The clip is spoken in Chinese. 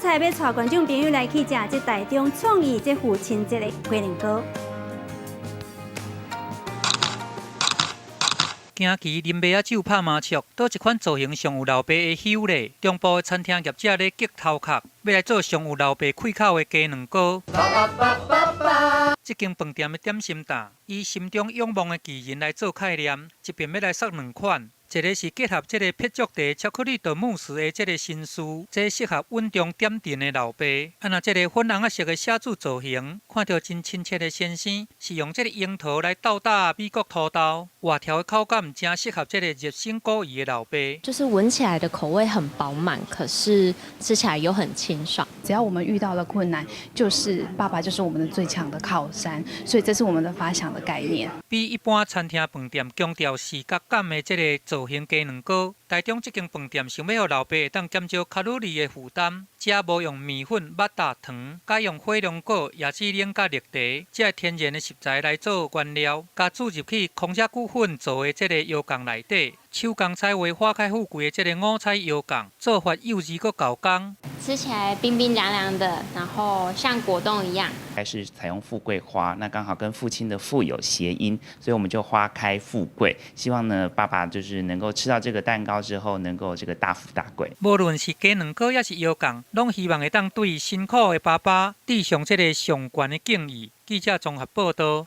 才要带观众朋友来去食这台中创意这父亲节的龟苓膏。京期林麦仔酒拍麻雀，倒一款造型上有老爸的香咧。中部的餐厅业者咧激头壳，要来做上有老爸气口的鸡卵糕。这间饭店的点心档，以心中仰望的巨人来做概念，一边要来设2款。一个是结合这个撇足茶巧克力的慕斯的这个新思，这适合稳重点阵的老爸。那这个粉红仔色的写字造型，看到真亲切的先生，是用这个樱桃来斗打美国土豆，外条的口感正适合这个热心果饴的老爸。就是闻起来的口味很饱满，可是吃起来又很清爽。只要我们遇到了困难，就是爸爸就是我们的最强的靠山，所以这是我们的发想的概念。比一般餐厅饭店强调视觉感的这个造型鸡卵糕，台中这间饭店想要让老爸会当减少卡路里的负担，只无用面粉、麦芽糖，改用火龙果、椰子奶甲绿茶，这天然的食材来做原料，加注入去空气骨粉做的这个药羹内底。手工菜为花开富贵的这个5彩药羹，做法幼稚搁搞工。吃起来冰冰凉凉的，然后像果冻一样。还是采用富贵花，那刚好跟父亲的富有谐音，所以我们就花开富贵。希望呢，爸爸就是能够吃到这个蛋糕之后，能够这个大富大贵。无论是鸡卵糕还是药羹，拢希望会当对辛苦的爸爸致上这个上悬的敬意。记者综合报道。